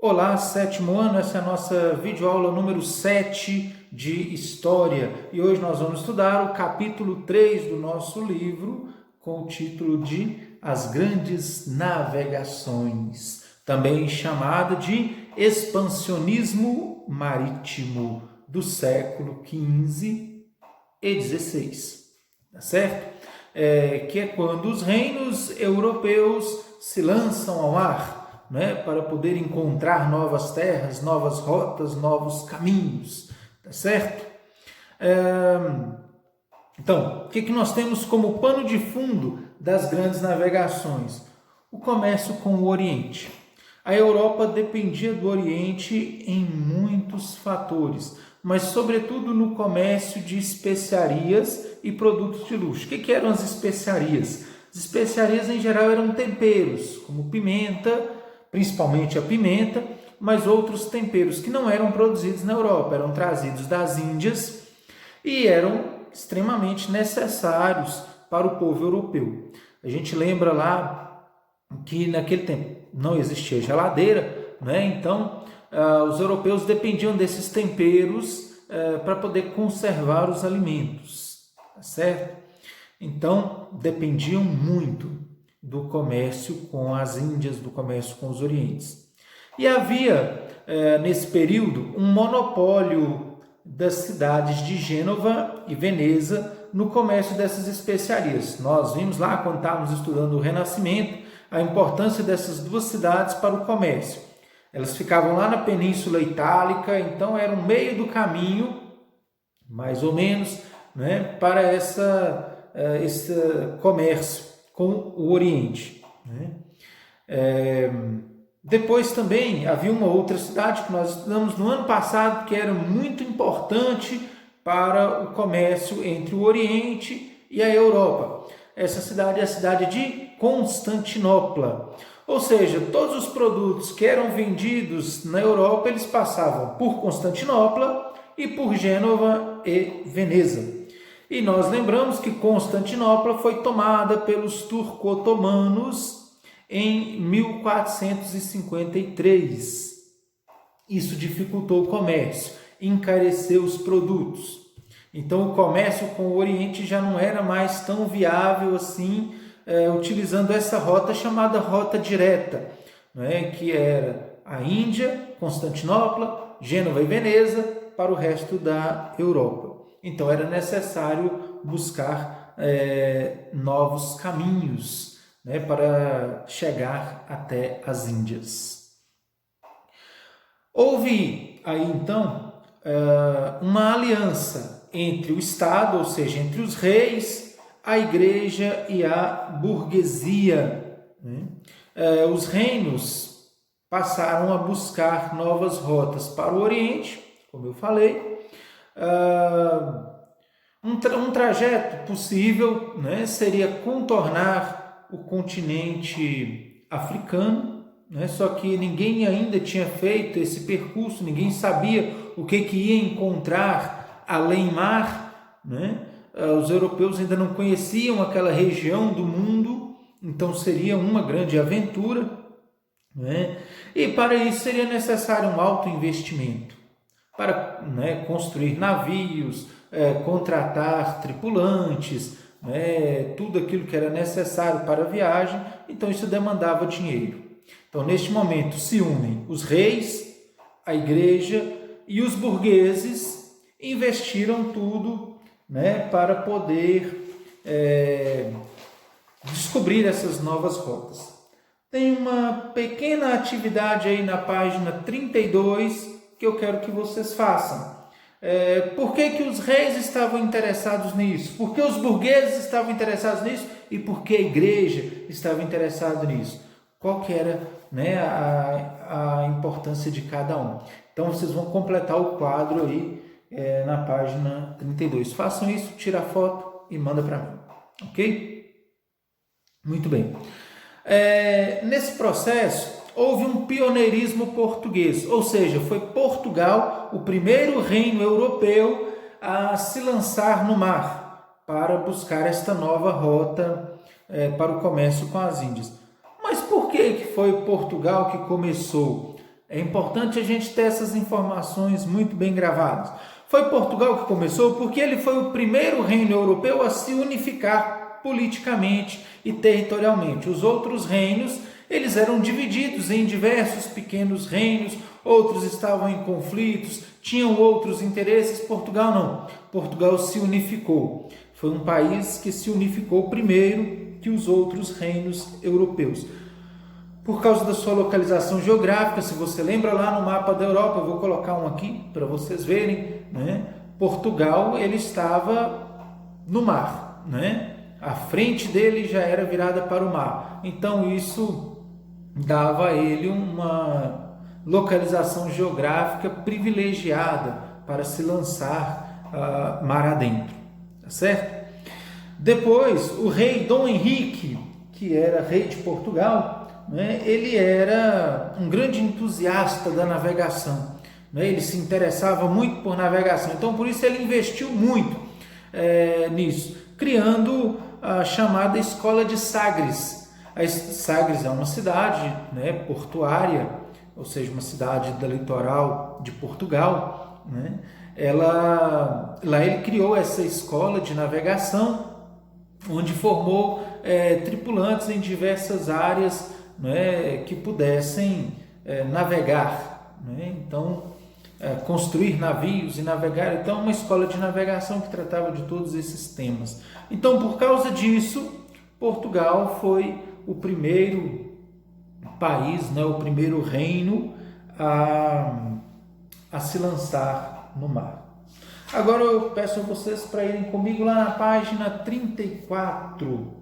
Olá, sétimo ano, essa é a nossa videoaula número 7 de História e hoje nós vamos estudar o capítulo 3 do nosso livro com o título de As Grandes Navegações, também chamado de Expansionismo Marítimo do século XV e XVI, tá certo? Que é quando os reinos europeus se lançam ao mar, né, para poder encontrar novas terras, novas rotas, novos caminhos, tá certo? Então, o que nós temos como pano de fundo das grandes navegações? O comércio com o Oriente. A Europa dependia do Oriente em muitos fatores, mas sobretudo no comércio de especiarias e produtos de luxo. O que eram as especiarias? As especiarias em geral eram temperos, como pimenta, principalmente a pimenta, mas outros temperos que não eram produzidos na Europa, eram trazidos das Índias e eram extremamente necessários para o povo europeu. A gente lembra lá que naquele tempo não existia geladeira, né? Então os europeus dependiam desses temperos para poder conservar os alimentos, tá certo? Então dependiam muito do comércio com as Índias, do comércio com os Orientes. E havia nesse período um monopólio das cidades de Gênova e Veneza no comércio dessas especiarias. Nós vimos lá, quando estávamos estudando o Renascimento, a importância dessas duas cidades para o comércio. Elas ficavam lá na Península Itálica, então era um meio do caminho, mais ou menos, né, para esse comércio com o Oriente, né? Depois também havia uma outra cidade que nós estudamos no ano passado, que era muito importante para o comércio entre o Oriente e a Europa. Essa cidade é a cidade de Constantinopla. Ou seja, todos os produtos que eram vendidos na Europa, eles passavam por Constantinopla e por Gênova e Veneza. E nós lembramos que Constantinopla foi tomada pelos turco-otomanos em 1453. Isso dificultou o comércio, encareceu os produtos. Então o comércio com o Oriente já não era mais tão viável assim, utilizando essa rota chamada rota direta, né, que era a Índia, Constantinopla, Gênova e Veneza para o resto da Europa. Então era necessário buscar novos caminhos, né, para chegar até as Índias. Houve aí então uma aliança entre o Estado, ou seja, entre os reis, a igreja e a burguesia, né? Os reinos passaram a buscar novas rotas para o Oriente, como eu falei. Um trajeto possível, né, seria contornar o continente africano, né, só que ninguém ainda tinha feito esse percurso, ninguém sabia o que ia encontrar além mar, né? Os europeus ainda não conheciam aquela região do mundo, então seria uma grande aventura, né? E para isso seria necessário um alto investimento para, né, construir navios, contratar tripulantes, né, tudo aquilo que era necessário para a viagem. Então isso demandava dinheiro. Então neste momento se unem os reis, a igreja e os burgueses, investiram tudo, né, para poder descobrir essas novas rotas. Tem uma pequena atividade aí na página 32 que eu quero que vocês façam. Por que os reis estavam interessados nisso? Por que os burgueses estavam interessados nisso? E por que a igreja estava interessada nisso? Qual que era, né, a importância de cada um? Então vocês vão completar o quadro aí na página 32. Façam isso, tira a foto e manda para mim, ok? Muito bem. Nesse processo houve um pioneirismo português, ou seja, foi Portugal o primeiro reino europeu a se lançar no mar para buscar esta nova rota para o comércio com as Índias. Mas por que foi Portugal que começou? É importante a gente ter essas informações muito bem gravadas. Foi Portugal que começou porque ele foi o primeiro reino europeu a se unificar politicamente e territorialmente. Os outros reinos, eles eram divididos em diversos pequenos reinos, outros estavam em conflitos, tinham outros interesses. Portugal não. Portugal se unificou. Foi um país que se unificou primeiro que os outros reinos europeus. Por causa da sua localização geográfica, se você lembra lá no mapa da Europa, eu vou colocar um aqui para vocês verem, né? Portugal, ele estava no mar, né? A frente dele já era virada para o mar. Então isso dava a ele uma localização geográfica privilegiada para se lançar mar adentro, tá certo? Depois, o rei Dom Henrique, que era rei de Portugal, né, ele era um grande entusiasta da navegação, né, ele se interessava muito por navegação, então por isso ele investiu muito nisso, criando a chamada Escola de Sagres. Sagres é uma cidade, né, portuária, ou seja, uma cidade da litoral de Portugal, né? Lá ele criou essa escola de navegação, onde formou tripulantes em diversas áreas, né, que pudessem navegar, né? Então, construir navios e navegar. Então, uma escola de navegação que tratava de todos esses temas. Então, por causa disso, Portugal foi o primeiro país, né, o primeiro reino a se lançar no mar. Agora eu peço a vocês para irem comigo lá na página 34.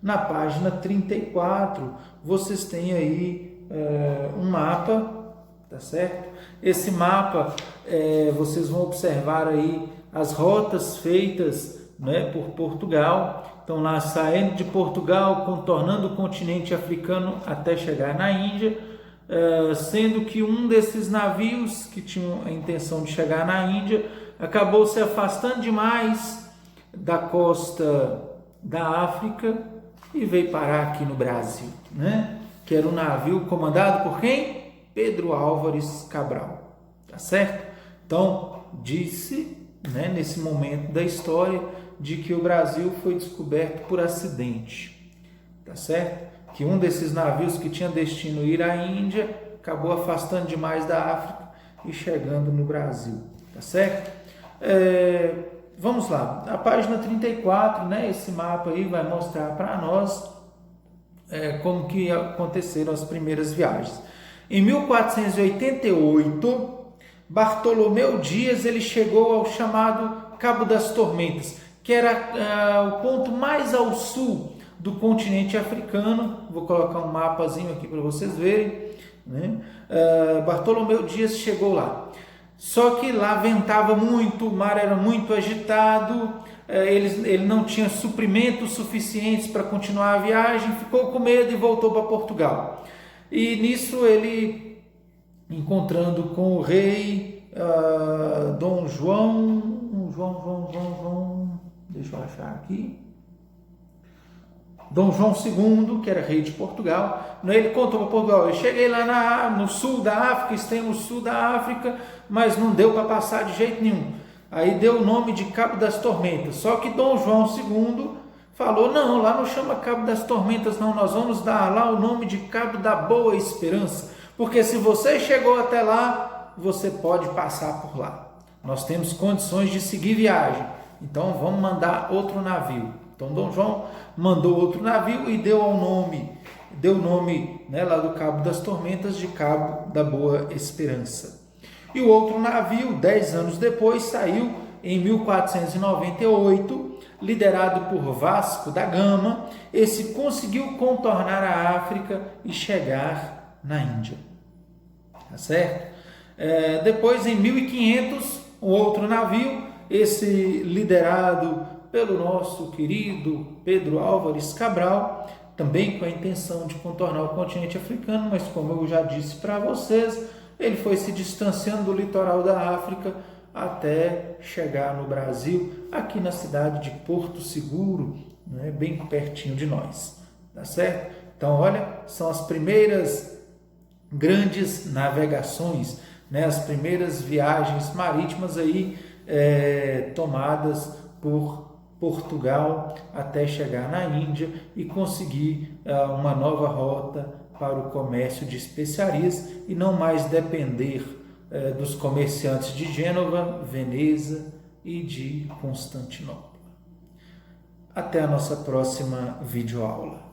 Na página 34, vocês têm aí um mapa, tá certo? Esse mapa, vocês vão observar aí as rotas feitas, né, por Portugal. Então lá saindo de Portugal, contornando o continente africano até chegar na Índia, sendo que um desses navios que tinham a intenção de chegar na Índia acabou se afastando demais da costa da África e veio parar aqui no Brasil, né? Que era um navio comandado por quem? Pedro Álvares Cabral, tá certo? Então, disse, né, nesse momento da história, de que o Brasil foi descoberto por acidente, tá certo? Que um desses navios que tinha destino ir à Índia acabou afastando demais da África e chegando no Brasil, tá certo? Vamos lá, a página 34, né, esse mapa aí vai mostrar para nós como que aconteceram as primeiras viagens. Em 1488, Bartolomeu Dias ele chegou ao chamado Cabo das Tormentas, que era o ponto mais ao sul do continente africano. Vou colocar um mapazinho aqui para vocês verem, né? Bartolomeu Dias chegou lá. Só que lá ventava muito, o mar era muito agitado, ele não tinha suprimentos suficientes para continuar a viagem, ficou com medo e voltou para Portugal. E nisso ele, encontrando com o rei Dom João, deixa eu achar aqui, Dom João II, que era rei de Portugal, ele contou para Portugal: eu cheguei lá no sul da África, extremo no sul da África, mas não deu para passar de jeito nenhum. Aí deu o nome de Cabo das Tormentas. Só que Dom João II falou: não, lá não chama Cabo das Tormentas não, nós vamos dar lá o nome de Cabo da Boa Esperança, porque se você chegou até lá, você pode passar por lá. Nós temos condições de seguir viagem, então vamos mandar outro navio. Então Dom João mandou outro navio e deu o nome, né, lá do Cabo das Tormentas, de Cabo da Boa Esperança. E o outro navio, 10 anos depois, saiu em 1498, liderado por Vasco da Gama. Esse conseguiu contornar a África e chegar na Índia, tá certo? Depois, em 1500, um outro navio, esse liderado pelo nosso querido Pedro Álvares Cabral, também com a intenção de contornar o continente africano, mas como eu já disse para vocês, ele foi se distanciando do litoral da África até chegar no Brasil, aqui na cidade de Porto Seguro, né, bem pertinho de nós, tá certo? Então, olha, são as primeiras grandes navegações, né? As primeiras viagens marítimas aí tomadas por Portugal até chegar na Índia e conseguir uma nova rota para o comércio de especiarias e não mais depender dos comerciantes de Gênova, Veneza e de Constantinopla. Até a nossa próxima videoaula.